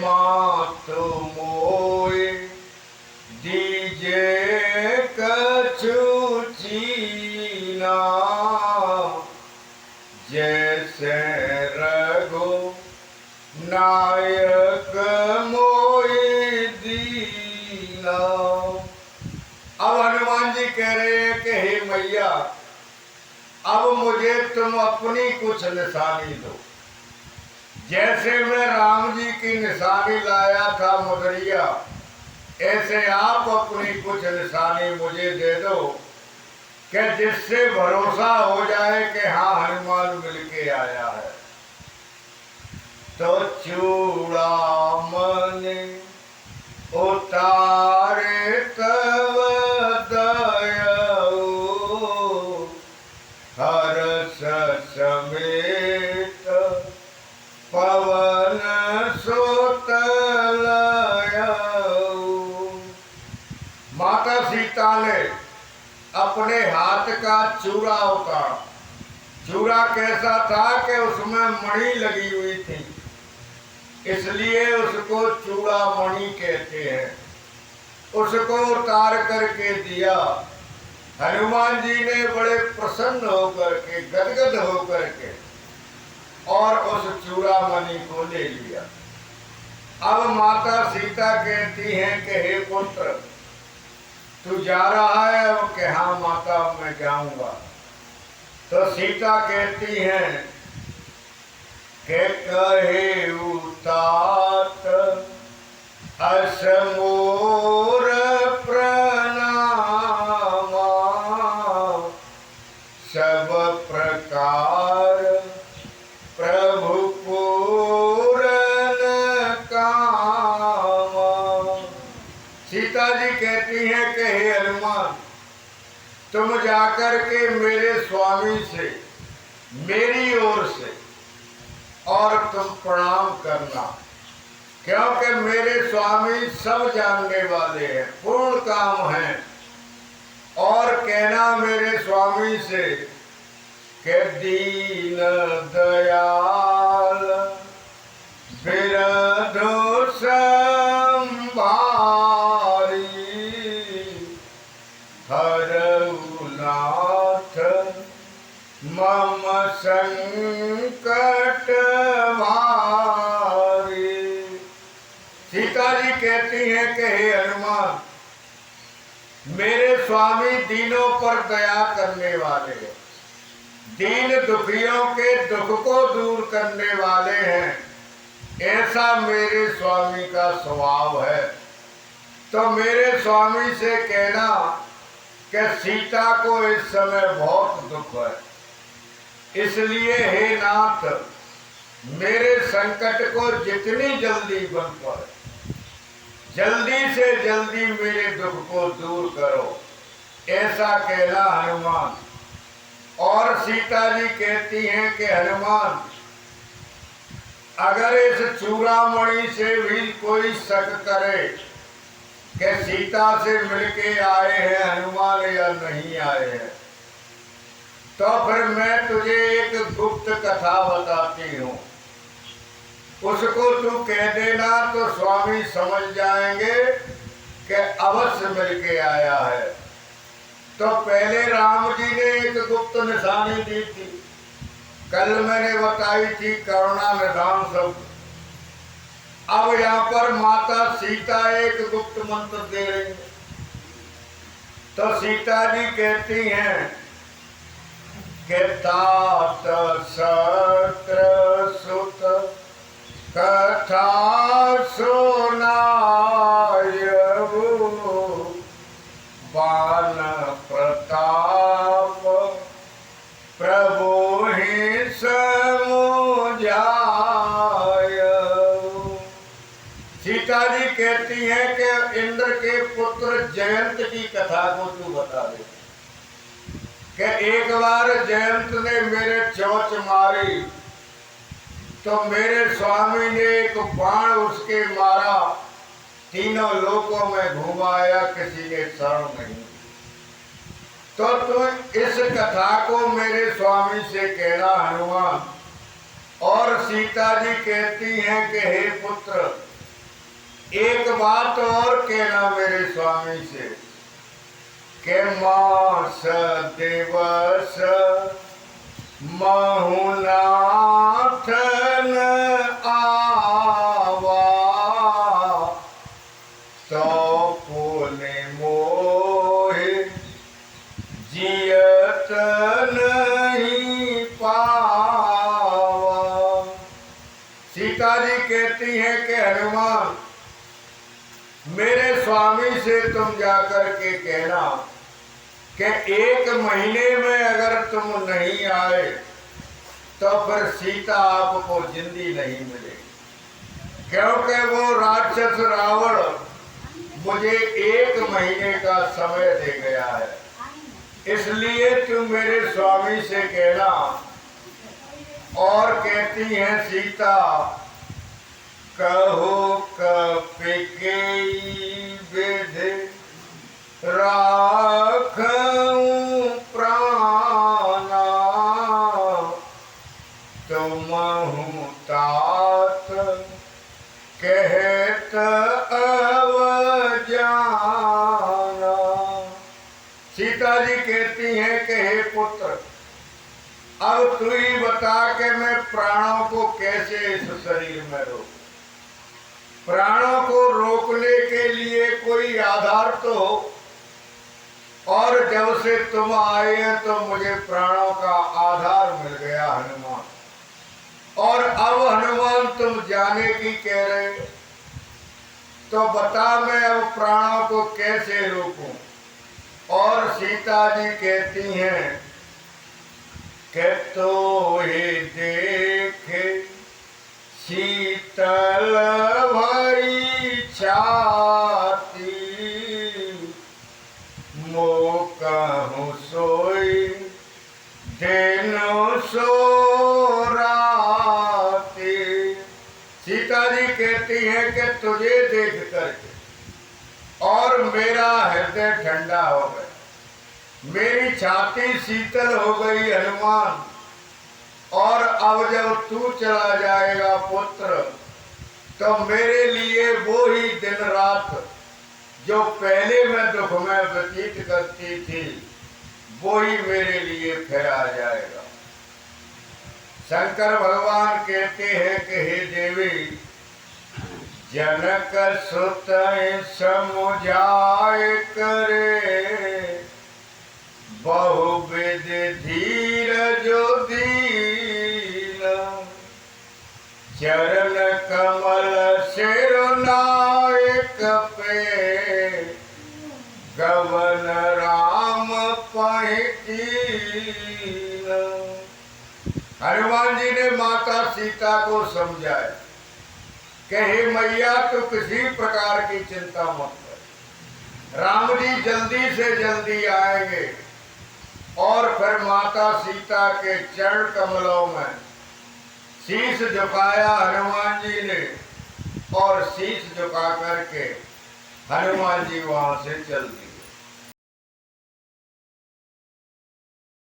मातु मोए दीजे कछु चीना, जैसे रघु नायक मोए दीना। अब हनुमान जी कह रहे हैं कि हे मैया, अब मुझे तुम अपनी कुछ निशानी दो। जैसे मैं राम जी की निशानी लाया था मुदरिया, ऐसे आप अपनी कुछ निशानी मुझे दे दो कि जिससे भरोसा हो जाए कि हाँ हनुमान मिलके आया है। तो चूड़ामणि उतारे तब दयाऊ, हर्ष समेत पवन सुत लयाऊ। माता सीता ने अपने हाथ का चूड़ा उतारा। चूड़ा कैसा था कि उसमें मणि लगी हुई थी, इसलिए उसको चूड़ामणि कहते हैं। उसको उतार करके दिया। हनुमान जी ने बड़े प्रसन्न होकर के, गदगद होकर के, और उस चूड़ामणि को ले लिया। अब माता सीता कहती हैं कि हे पुत्र, तू जा रहा है? अब कि हाँ माता मैं जाऊंगा। तो सीता कहती हैं कि कहे उतात असमोर प्रणामा, सब प्रकार प्रभु पूरन कामा। सीता जी कहती हैं कि हे हनुमान, तुम जाकर के मेरे स्वामी से, मेरी ओर से, और तुम प्रणाम करना, क्योंकि मेरे स्वामी सब जानने वाले हैं, पूर्ण काम हैं। और कहना मेरे स्वामी से कि दीन दयाल बिरधु संभारी, हरऊ नाथ मम संकट भारी। सीता जी कहती हैं कि हे हनुमान, मेरे स्वामी दीनों पर दया करने वाले हैं, दीन दुखियों के दुख को दूर करने वाले हैं, ऐसा मेरे स्वामी का स्वभाव है। तो मेरे स्वामी से कहना कि सीता को इस समय बहुत दुख है, इसलिए हे नाथ, मेरे संकट को जितनी जल्दी बन पाए, जल्दी से जल्दी मेरे दुख को दूर करो, ऐसा कहना हनुमान। और सीता जी कहती हैं कि हनुमान, अगर इस चूड़ामणि से भी कोई शक करे कि सीता से मिलके आए हैं हनुमान या नहीं आए हैं, तो फिर मैं तुझे एक गुप्त कथा बताती हूँ, उसको तू कह देना तो स्वामी समझ जाएंगे कि अवश्य मिलके आया है। तो पहले राम जी ने एक गुप्त निशानी दी थी, कल मैंने बताई थी करुणा निधान शब्द। अब यहाँ पर माता सीता एक गुप्त मंत्र दे रही है। तो सीता जी कहती हैं कि तात सत्र सुत कथा सुनायबु, बान प्रताप प्रभु ही समुझाय। सीता जी कहती हैं कि इंद्र के पुत्र जयंत की कथा को तू बता दे कि एक बार जयंत ने मेरे चोंच मारी तो मेरे स्वामी ने एक बाण उसके मारा, तीनों लोकों में घुमाया, किसी ने शरण नहीं। तो तुम इस कथा को मेरे स्वामी से कहना हनुमान। और सीता जी कहती हैं कि हे पुत्र, एक बात और कहना मेरे स्वामी से के मास दिवस महुनाथन आवा तो पुनि मोहि जियत नहीं पावा। सीता जी कहती है कि हनुमान मेरे स्वामी से तुम जाकर के कहना कि 1 महीने में अगर तुम नहीं आए तो फिर सीता आपको जिंदी नहीं मिलेगी, क्योंकि वो राक्षस रावण मुझे 1 महीने का समय दे गया है। इसलिए तुम मेरे स्वामी से कहना। और कहती है सीता कहो कपिकेयी विधि राखऊं प्राणा तुमहु तात कहत अवजाना। सीता जी कहती हैं कि हे पुत्र, अब तू ही बता कि मैं प्राणों को कैसे इस शरीर में रोकूं। प्राणों को रोकने के लिए कोई आधार तो हो, और जब से तुम आए हैं तो मुझे प्राणों का आधार मिल गया हनुमान। और अब हनुमान तुम जाने की कह रहे हो, तो बता मैं अब प्राणों को कैसे रोकूं। और सीता जी कहती हैं कि तो ही देखे शीतल भरी छाती मोकहु सोई देनो सो राती। सीता जी कहती है कि तुझे देख करके और मेरा हृदय ठंडा हो गया, मेरी छाती शीतल हो गई हनुमान। और अब जब तू चला जाएगा पुत्र, तो मेरे लिए वो ही दिन रात जो पहले मैं दुख में व्यतीत करती थी, वो ही मेरे लिए फिर आ जाएगा। शंकर भगवान कहते हैं कि हे देवी, जनक सुत समुझाए करे बहुविध धीर जो दीन चरण कमल सिरनायक पे गवन राम पहिकीन। हनुमान जी ने माता सीता को समझाया कि हे मैया, तू किसी प्रकार की चिंता मत कर, राम जी जल्दी से जल्दी आएंगे। और फिर माता सीता के चरण कमलों में शीश झुकाया हनुमान जी ने, और शीश झुका करके हनुमान जी वहां से चल दिए।